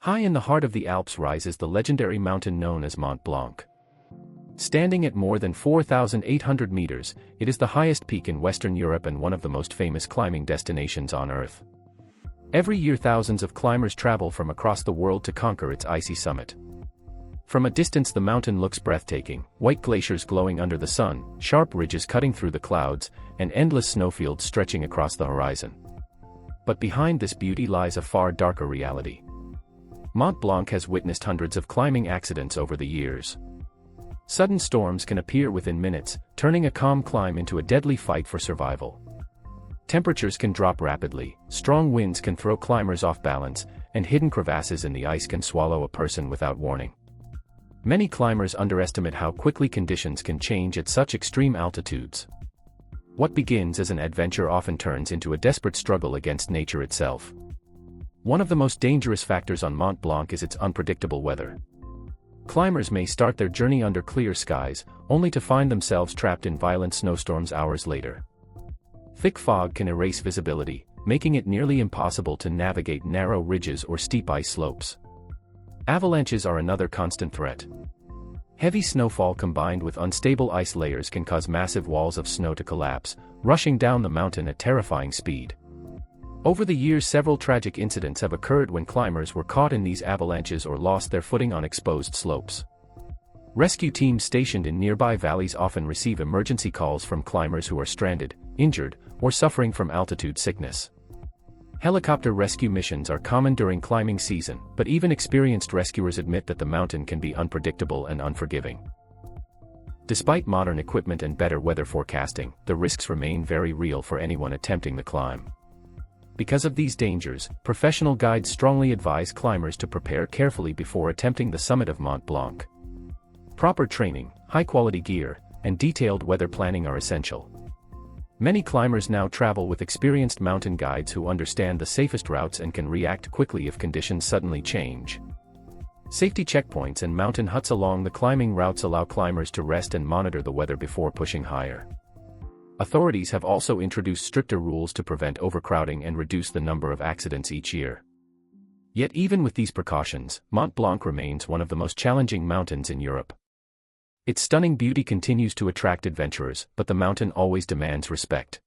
High in the heart of the Alps rises the legendary mountain known as Mont Blanc. Standing at more than 4,800 meters, it is the highest peak in Western Europe and one of the most famous climbing destinations on Earth. Every year thousands of climbers travel from across the world to conquer its icy summit. From a distance the mountain looks breathtaking, white glaciers glowing under the sun, sharp ridges cutting through the clouds, and endless snowfields stretching across the horizon. But behind this beauty lies a far darker reality. Mont Blanc has witnessed hundreds of climbing accidents over the years. Sudden storms can appear within minutes, turning a calm climb into a deadly fight for survival. Temperatures can drop rapidly, strong winds can throw climbers off balance, and hidden crevasses in the ice can swallow a person without warning. Many climbers underestimate how quickly conditions can change at such extreme altitudes. What begins as an adventure often turns into a desperate struggle against nature itself. One of the most dangerous factors on Mont Blanc is its unpredictable weather. Climbers may start their journey under clear skies, only to find themselves trapped in violent snowstorms hours later. Thick fog can erase visibility, making it nearly impossible to navigate narrow ridges or steep ice slopes. Avalanches are another constant threat. Heavy snowfall combined with unstable ice layers can cause massive walls of snow to collapse, rushing down the mountain at terrifying speed. Over the years several tragic incidents have occurred when climbers were caught in these avalanches or lost their footing on exposed slopes. Rescue teams stationed in nearby valleys often receive emergency calls from climbers who are stranded, injured, or suffering from altitude sickness. Helicopter rescue missions are common during climbing season, but even experienced rescuers admit that the mountain can be unpredictable and unforgiving. Despite modern equipment and better weather forecasting, the risks remain very real for anyone attempting the climb. Because of these dangers, professional guides strongly advise climbers to prepare carefully before attempting the summit of Mont Blanc. Proper training, high-quality gear, and detailed weather planning are essential. Many climbers now travel with experienced mountain guides who understand the safest routes and can react quickly if conditions suddenly change. Safety checkpoints and mountain huts along the climbing routes allow climbers to rest and monitor the weather before pushing higher. Authorities have also introduced stricter rules to prevent overcrowding and reduce the number of accidents each year. Yet even with these precautions, Mont Blanc remains one of the most challenging mountains in Europe. Its stunning beauty continues to attract adventurers, but the mountain always demands respect.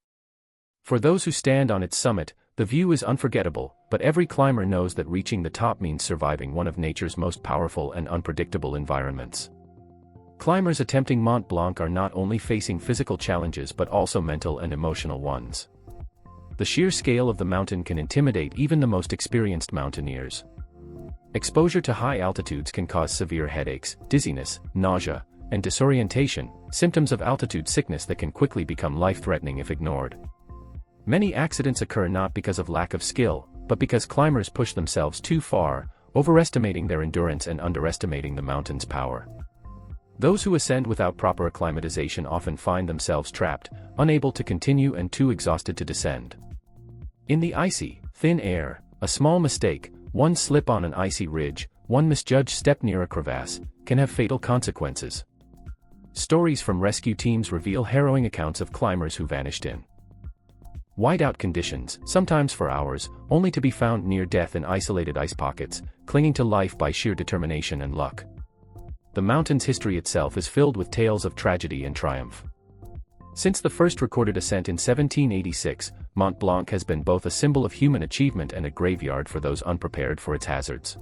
For those who stand on its summit, the view is unforgettable, but every climber knows that reaching the top means surviving one of nature's most powerful and unpredictable environments. Climbers attempting Mont Blanc are not only facing physical challenges but also mental and emotional ones. The sheer scale of the mountain can intimidate even the most experienced mountaineers. Exposure to high altitudes can cause severe headaches, dizziness, nausea, and disorientation, symptoms of altitude sickness that can quickly become life-threatening if ignored. Many accidents occur not because of lack of skill, but because climbers push themselves too far, overestimating their endurance and underestimating the mountain's power. Those who ascend without proper acclimatization often find themselves trapped, unable to continue and too exhausted to descend. In the icy, thin air, a small mistake, one slip on an icy ridge, one misjudged step near a crevasse, can have fatal consequences. Stories from rescue teams reveal harrowing accounts of climbers who vanished in whiteout conditions, sometimes for hours, only to be found near death in isolated ice pockets, clinging to life by sheer determination and luck. The mountain's history itself is filled with tales of tragedy and triumph. Since the first recorded ascent in 1786, Mont Blanc has been both a symbol of human achievement and a graveyard for those unprepared for its hazards.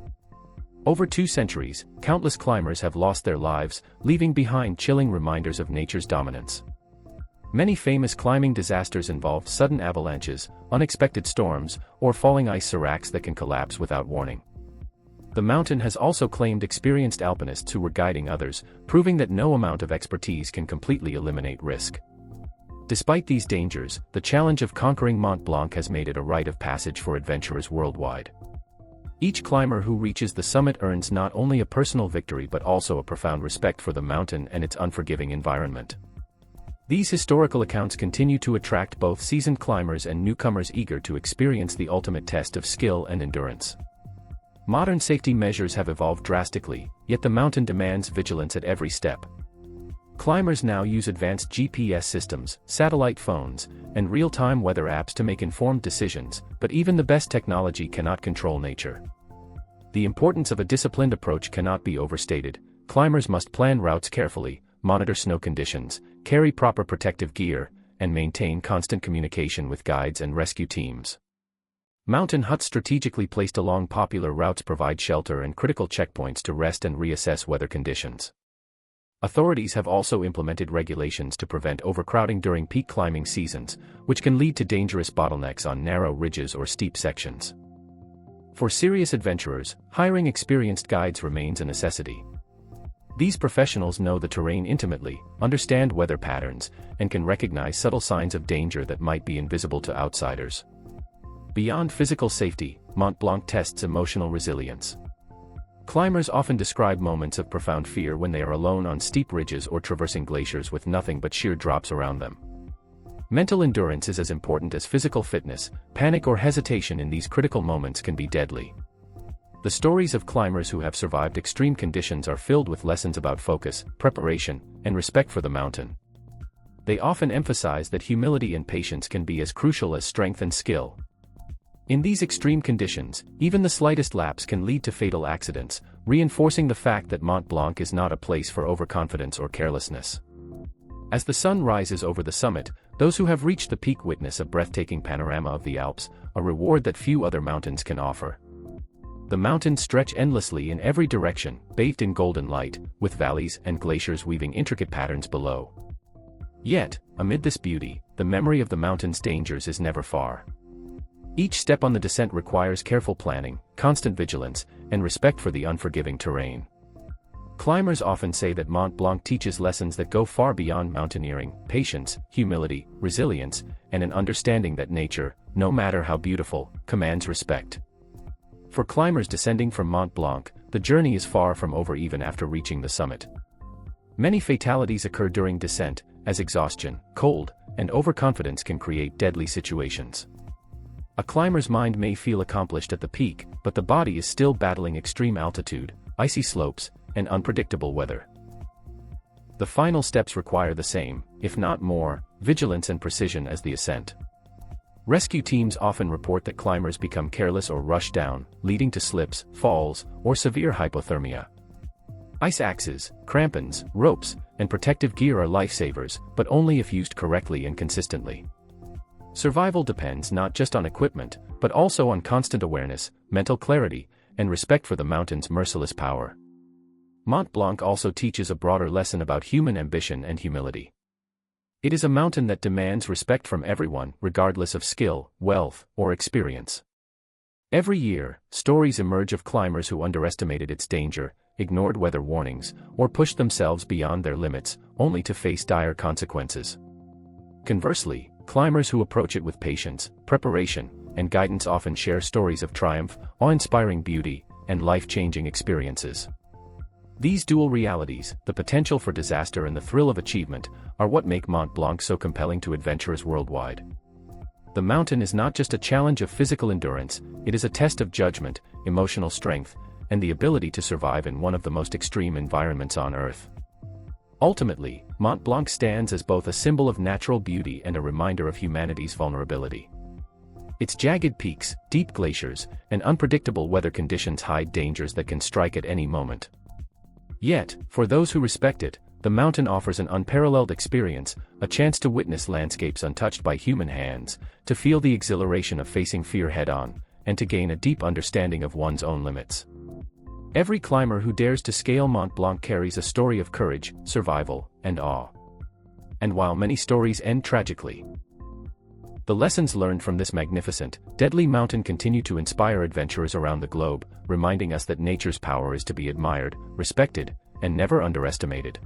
Over 2 centuries, countless climbers have lost their lives, leaving behind chilling reminders of nature's dominance. Many famous climbing disasters involved sudden avalanches, unexpected storms, or falling ice seracs that can collapse without warning. The mountain has also claimed experienced alpinists who were guiding others, proving that no amount of expertise can completely eliminate risk. Despite these dangers, the challenge of conquering Mont Blanc has made it a rite of passage for adventurers worldwide. Each climber who reaches the summit earns not only a personal victory but also a profound respect for the mountain and its unforgiving environment. These historical accounts continue to attract both seasoned climbers and newcomers eager to experience the ultimate test of skill and endurance. Modern safety measures have evolved drastically, yet the mountain demands vigilance at every step. Climbers now use advanced GPS systems, satellite phones, and real-time weather apps to make informed decisions, but even the best technology cannot control nature. The importance of a disciplined approach cannot be overstated. Climbers must plan routes carefully, monitor snow conditions, carry proper protective gear, and maintain constant communication with guides and rescue teams. Mountain huts strategically placed along popular routes provide shelter and critical checkpoints to rest and reassess weather conditions. Authorities have also implemented regulations to prevent overcrowding during peak climbing seasons, which can lead to dangerous bottlenecks on narrow ridges or steep sections. For serious adventurers, hiring experienced guides remains a necessity. These professionals know the terrain intimately, understand weather patterns, and can recognize subtle signs of danger that might be invisible to outsiders. Beyond physical safety, Mont Blanc tests emotional resilience. Climbers often describe moments of profound fear when they are alone on steep ridges or traversing glaciers with nothing but sheer drops around them. Mental endurance is as important as physical fitness. Panic or hesitation in these critical moments can be deadly. The stories of climbers who have survived extreme conditions are filled with lessons about focus, preparation, and respect for the mountain. They often emphasize that humility and patience can be as crucial as strength and skill. In these extreme conditions, even the slightest lapse can lead to fatal accidents, reinforcing the fact that Mont Blanc is not a place for overconfidence or carelessness. As the sun rises over the summit, those who have reached the peak witness a breathtaking panorama of the Alps, a reward that few other mountains can offer. The mountains stretch endlessly in every direction, bathed in golden light, with valleys and glaciers weaving intricate patterns below. Yet, amid this beauty, the memory of the mountain's dangers is never far. Each step on the descent requires careful planning, constant vigilance, and respect for the unforgiving terrain. Climbers often say that Mont Blanc teaches lessons that go far beyond mountaineering: patience, humility, resilience, and an understanding that nature, no matter how beautiful, commands respect. For climbers descending from Mont Blanc, the journey is far from over even after reaching the summit. Many fatalities occur during descent, as exhaustion, cold, and overconfidence can create deadly situations. A climber's mind may feel accomplished at the peak, but the body is still battling extreme altitude, icy slopes, and unpredictable weather. The final steps require the same, if not more, vigilance and precision as the ascent. Rescue teams often report that climbers become careless or rush down, leading to slips, falls, or severe hypothermia. Ice axes, crampons, ropes, and protective gear are lifesavers, but only if used correctly and consistently. Survival depends not just on equipment, but also on constant awareness, mental clarity, and respect for the mountain's merciless power. Mont Blanc also teaches a broader lesson about human ambition and humility. It is a mountain that demands respect from everyone, regardless of skill, wealth, or experience. Every year, stories emerge of climbers who underestimated its danger, ignored weather warnings, or pushed themselves beyond their limits, only to face dire consequences. Conversely, climbers who approach it with patience, preparation, and guidance often share stories of triumph, awe-inspiring beauty, and life-changing experiences. These dual realities, the potential for disaster and the thrill of achievement, are what make Mont Blanc so compelling to adventurers worldwide. The mountain is not just a challenge of physical endurance, it is a test of judgment, emotional strength, and the ability to survive in one of the most extreme environments on Earth. Ultimately, Mont Blanc stands as both a symbol of natural beauty and a reminder of humanity's vulnerability. Its jagged peaks, deep glaciers, and unpredictable weather conditions hide dangers that can strike at any moment. Yet, for those who respect it, the mountain offers an unparalleled experience, a chance to witness landscapes untouched by human hands, to feel the exhilaration of facing fear head-on, and to gain a deep understanding of one's own limits. Every climber who dares to scale Mont Blanc carries a story of courage, survival, and awe. And while many stories end tragically, the lessons learned from this magnificent, deadly mountain continue to inspire adventurers around the globe, reminding us that nature's power is to be admired, respected, and never underestimated.